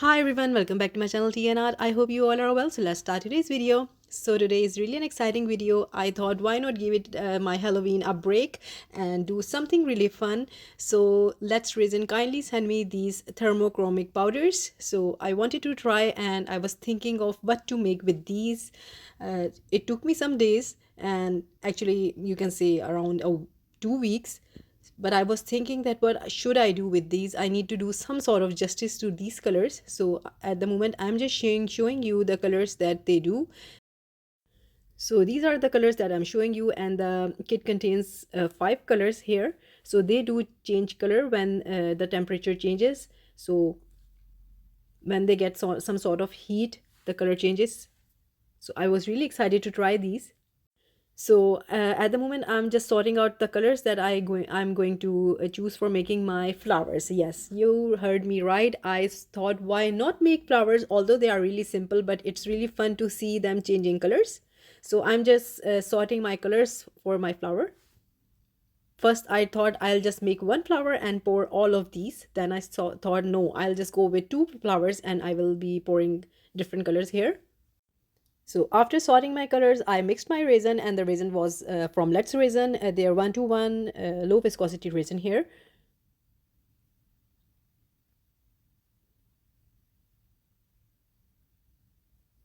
Hi everyone, welcome back to my channel Tea&Art. I hope you all are well. So let's start today's video. So today is really an exciting video. I thought why not give it my Halloween a break and do something really fun. So let's Resin kindly send me these thermochromic powders. So I wanted to try and I was thinking of what to make with these. It took me some days and actually you can say around 2 weeks, but I was thinking that what should I do with these. I need to do some sort of justice to these colors. So at the moment I'm just showing you the colors that they do. So these are the colors that I'm showing you, and the kit contains 5 colors here. So they do change color when the temperature changes. So when they get some sort of heat, the color changes. So I was really excited to try these. So at the moment I'm just sorting out the colors that I'm going to choose for making my flowers. Yes, you heard me right. I thought why not make flowers, although they are really simple, but it's really fun to see them changing colors. So I'm just sorting my colors for my flower. First I thought I'll just make one flower and pour all of these. Then I thought no, I'll just go with 2 flowers and I will be pouring different colors here. So after sorting my colors, I mixed my resin, and the resin was from Let's Resin. They are 1-to-1 low viscosity resin here.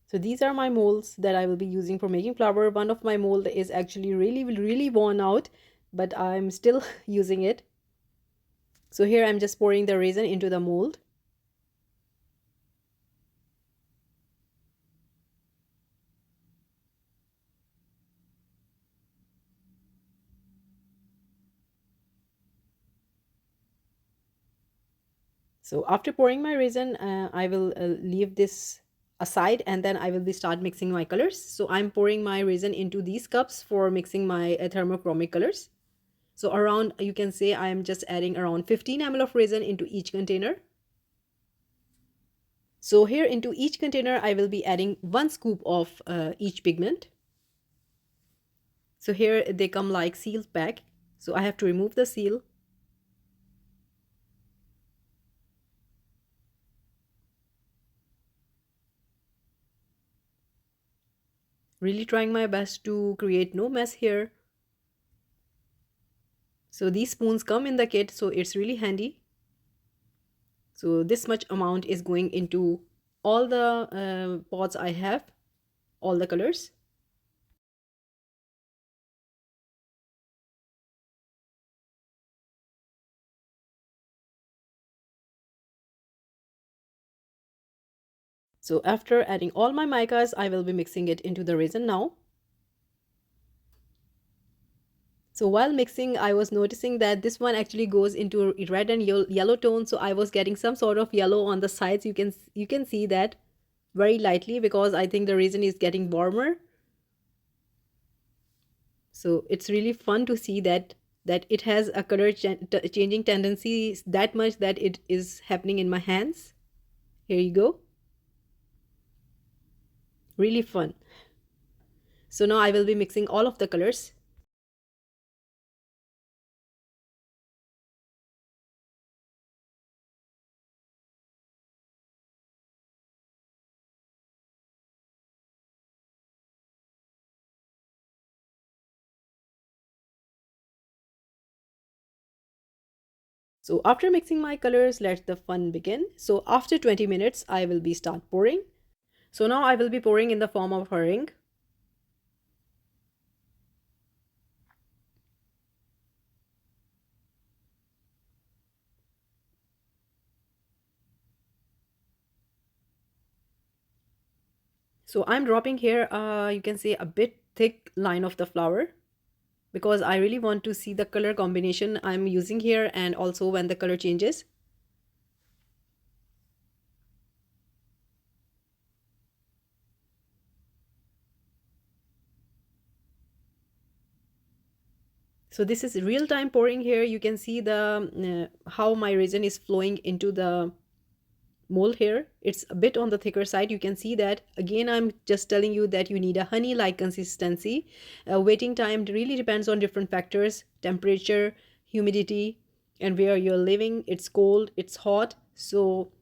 So these are my molds that I will be using for making flower. One of my mold is actually really worn out, but I'm still using it. So here I'm just pouring the resin into the mold. So after pouring my resin, I will leave this aside, and then I will be start mixing my colors. So I'm pouring my resin into these cups for mixing my thermochromic colors. So around, you can say I am just adding around 15 ml of resin into each container. So here into each container, I will be adding 1 scoop of each pigment. So here they come like sealed pack. So I have to remove the seal. Really trying my best to create no mess here. So these spoons come in the kit, so it's really handy. So this much amount is going into all the pots I have, all the colors. So after adding all my micas, I will be mixing it into the resin now. So while mixing, I was noticing that this one actually goes into red and yellow tone. So I was getting some sort of yellow on the sides. You can see that very lightly because I think the resin is getting warmer. So it's really fun to see that it has a color changing tendency that much that it is happening in my hands. Here you go. Really fun. So now I will be mixing all of the colors. So after mixing my colors, let the fun begin. So after 20 minutes, I will be start pouring. So now I will be pouring in the form of a ring. So I'm dropping here, you can see a bit thick line of the flower because I really want to see the color combination I'm using here and also when the color changes. So this is real time pouring here. You can see the how my resin is flowing into the mold here. It's a bit on the thicker side. You can see that. Again, I'm just telling you that you need a honey like consistency. Waiting time really depends on different factors: temperature, humidity, and where you're living. It's cold, it's hot. So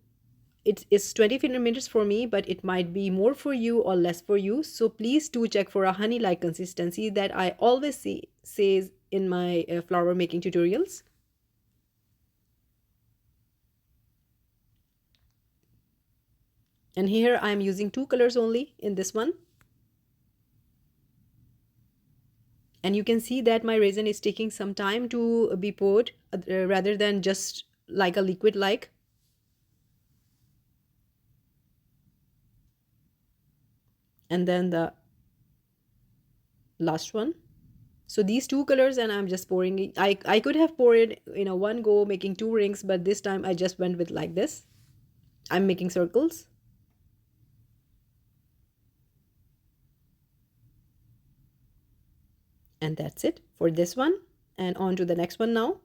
it is 20 minutes for me, but it might be more for you or less for you. So please do check for a honey-like consistency that I always says in my flower making tutorials. And here I am using 2 colors only in this one. And you can see that my resin is taking some time to be poured rather than just like a liquid like. And then the last one. So these 2 colors, and I'm just pouring it. I could have poured it in a one go making 2 rings, but this time I just went with like this. I'm making circles. And that's it for this one. And on to the next one now.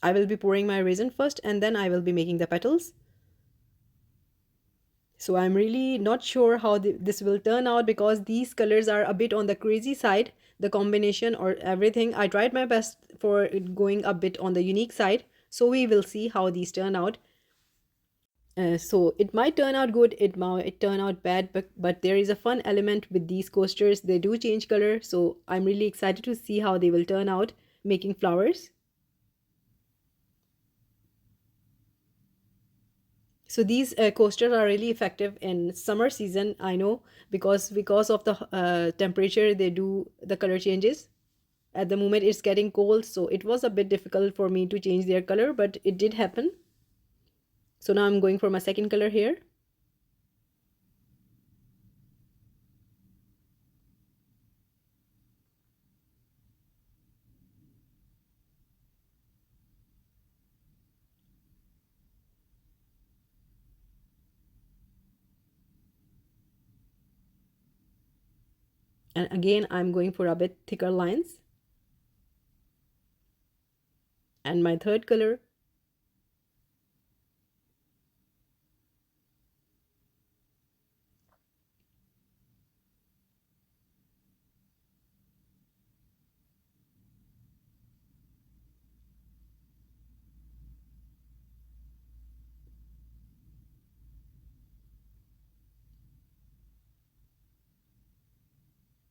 I will be pouring my resin first, and then I will be making the petals. So I'm really not sure how this will turn out, because these colors are a bit on the crazy side, the combination or everything. I tried my best for it going a bit on the unique side. So we will see how these turn out. So it might turn out good, it might turn out bad, but there is a fun element with these coasters. They do change color, so I'm really excited to see how they will turn out making flowers. So these coasters are really effective in summer season, I know, because of the temperature, they do the color changes. At the moment it's getting cold, so it was a bit difficult for me to change their color, but it did happen. So now I'm going for my second color here. And again, I'm going for a bit thicker lines. And my third color.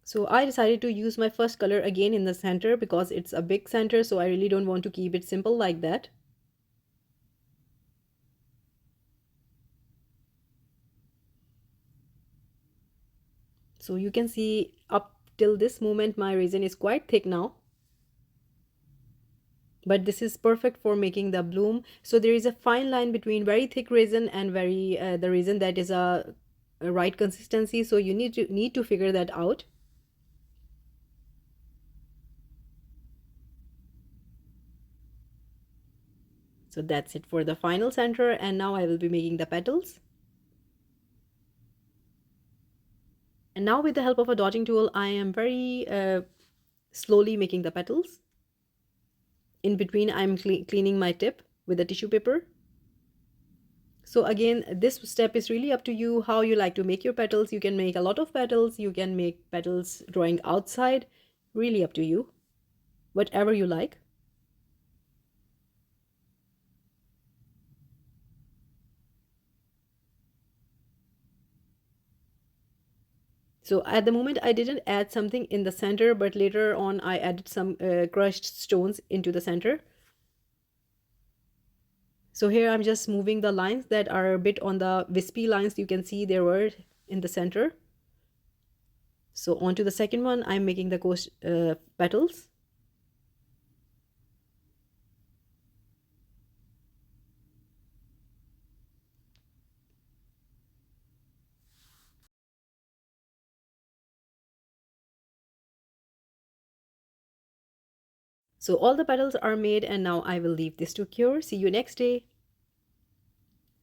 So I decided to use my first color again in the center because it's a big center, so I really don't want to keep it simple like that. So you can see up till this moment my resin is quite thick now. But this is perfect for making the bloom. So there is a fine line between very thick resin and the resin that is a right consistency. So you need to figure that out. So that's it for the final center, and now I will be making the petals. And now with the help of a dotting tool, I am very slowly making the petals. In between, I'm cleaning my tip with a tissue paper. So again, this step is really up to you how you like to make your petals. You can make a lot of petals, you can make petals drawing outside, really up to you, whatever you like. So at the moment I didn't add something in the center, but later on I added some crushed stones into the center. So here I'm just moving the lines that are a bit on the wispy lines. You can see there were in the center. So on to the second one, I'm making the petals. So all the petals are made, and now I will leave this to cure. See you next day.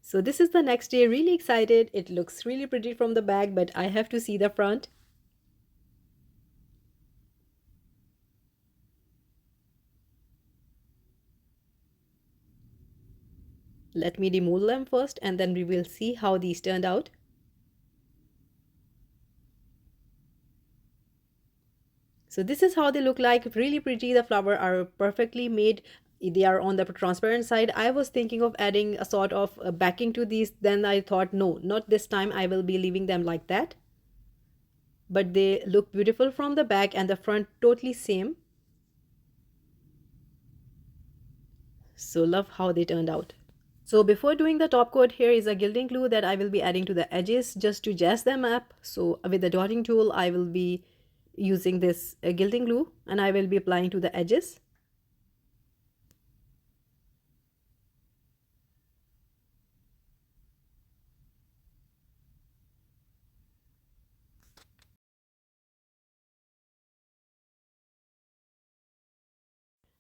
So this is the next day, really excited. It looks really pretty from the back, but I have to see the front. Let me demold them first, and then we will see how these turned out. So this is how they look like, really pretty. The flowers are perfectly made. they are on the transparent side. I was thinking of adding a sort of backing to these. Then I thought, no, not this time. I will be leaving them like that. But they look beautiful from the back, and the front totally same. So love how they turned out. So before doing the top coat, here is a gilding glue that I will be adding to the edges just to jazz them up. So with the dotting tool, I will be using this gilding glue, and I will be applying to the edges.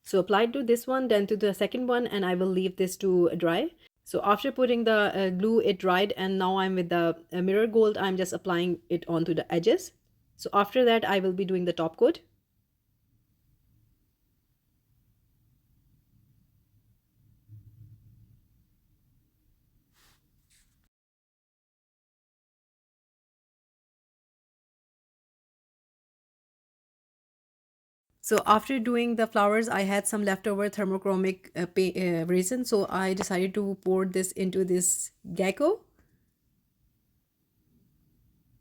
So applied to this one, then to the second one, and I will leave this to dry. So after putting the glue, it dried, and now I'm with the mirror gold. I'm just applying it onto the edges. So after that, I will be doing the top coat. So after doing the flowers, I had some leftover thermochromic resin. So I decided to pour this into this gecko.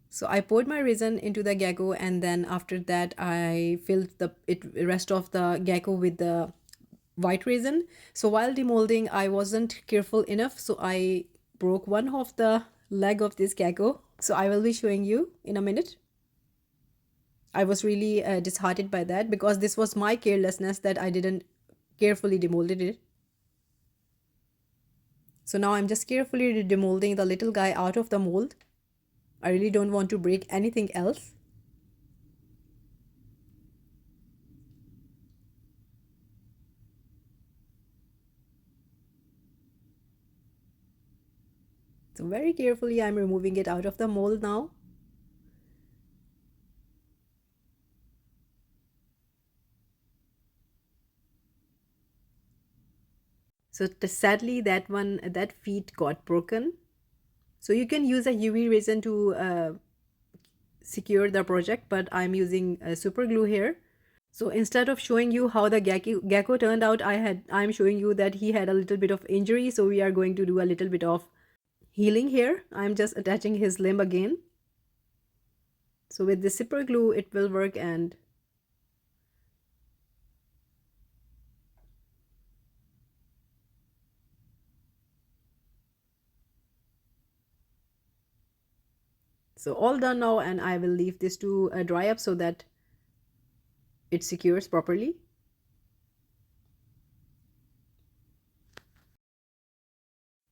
So I poured my resin into the gecko, and then after that I filled the rest of the gecko with the white resin. So while demolding, I wasn't careful enough. So I broke one of the leg of this gecko. So I will be showing you in a minute. I was really disheartened by that because this was my carelessness that I didn't carefully demolded it. So now I'm just carefully demolding the little guy out of the mold. I really don't want to break anything else. So very carefully I'm removing it out of the mold now. So sadly that feet got broken. So you can use a UV resin to secure the project, but I'm using super glue here. So instead of showing you how the gecko turned out, I'm showing you that he had a little bit of injury. So we are going to do a little bit of healing here. I'm just attaching his limb again. So with the super glue, it will work. And so all done now, and I will leave this to dry up so that it secures properly.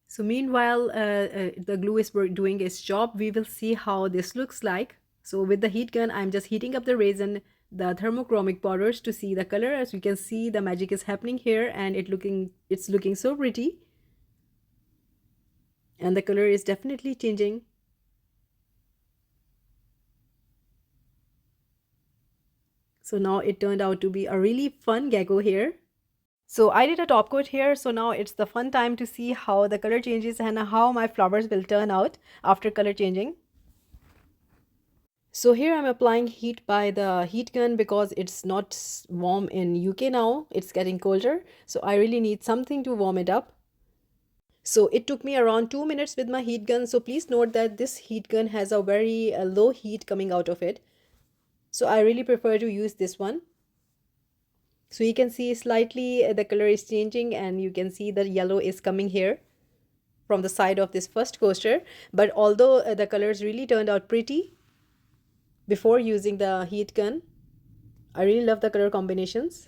So meanwhile, the glue is doing its job. We will see how this looks like. So with the heat gun, I'm just heating up the resin, the thermochromic powders to see the color. As you can see, the magic is happening here, and it's looking so pretty. And the color is definitely changing. So now it turned out to be a really fun gecko here. So I did a top coat here. So now it's the fun time to see how the color changes and how my flowers will turn out after color changing. So here I'm applying heat by the heat gun because it's not warm in UK now. It's getting colder. So I really need something to warm it up. So it took me around 2 minutes with my heat gun. So please note that this heat gun has a very low heat coming out of it. So I really prefer to use this one. So you can see slightly the color is changing, and you can see the yellow is coming here from the side of this first coaster. But although the colors really turned out pretty before using the heat gun, I really love the color combinations.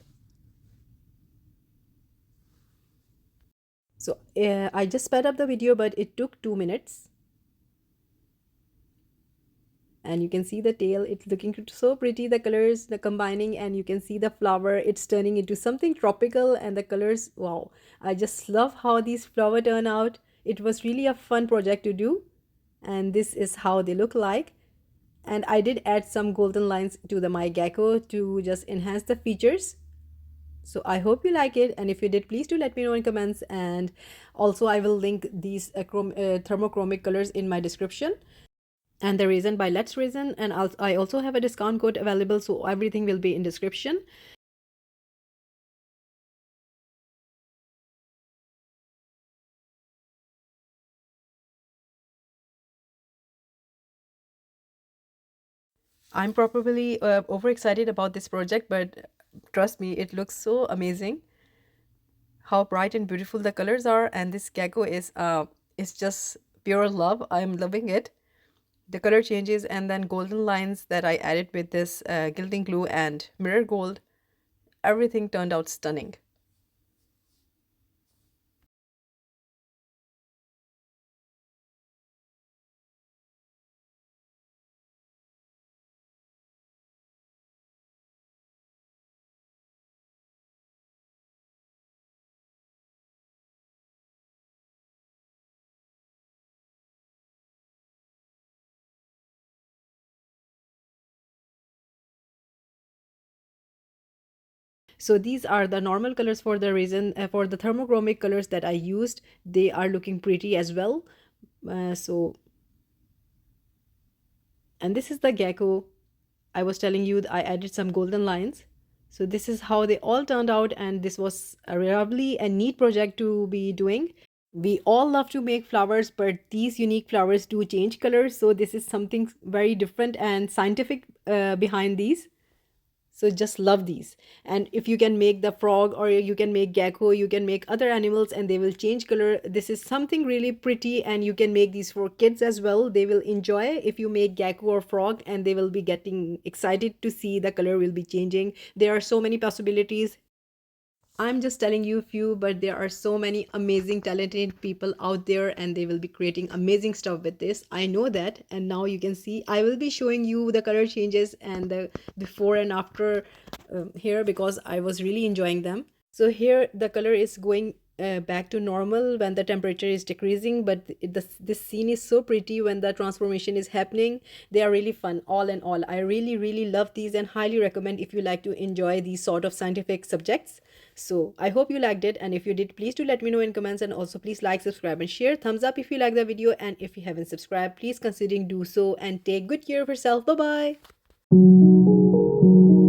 So I just sped up the video, but it took 2 minutes. And you can see the tail, it's looking so pretty, the colors, the combining, and you can see the flower, it's turning into something tropical, and the colors, wow. I just love how these flowers turn out. It was really a fun project to do, and this is how they look like. And I did add some golden lines to my gecko to just enhance the features. So I hope you like it, and if you did, please do let me know in comments. And also I will link these thermochromic colors in my description, and the resin by Let's Resin, and I also have a discount code available, so everything will be in description. I'm probably overexcited about this project, but trust me, it looks so amazing. How bright and beautiful the colors are, and this gecko is just pure love. I'm loving it. The color changes and then golden lines that I added with this gilding glue and mirror gold, everything turned out stunning. So these are the normal colors for the reason for the thermochromic colors that I used. They are looking pretty as well. So and this is the gecko. I was telling you I added some golden lines. So this is how they all turned out, and this was a lovely and neat project to be doing. We all love to make flowers, but these unique flowers do change colors. So this is something very different and scientific behind these. So just love these. And if you can make the frog, or you can make gecko, you can make other animals and they will change color. This is something really pretty, and you can make these for kids as well. They will enjoy if you make gecko or frog, and they will be getting excited to see the color will be changing. There are so many possibilities. I'm just telling you a few, but there are so many amazing, talented people out there, and they will be creating amazing stuff with this. I know that. And now you can see, I will be showing you the color changes and the before and after here, because I was really enjoying them. So here the color is going back to normal when the temperature is decreasing, but this scene is so pretty when the transformation is happening. They are really fun, all in all. I really love these and highly recommend if you like to enjoy these sort of scientific subjects. So I hope you liked it, and if you did, please do let me know in comments, and also please like, subscribe and share. Thumbs up if you like the video, and if you haven't subscribed, please consider do so, and take good care of yourself. Bye bye.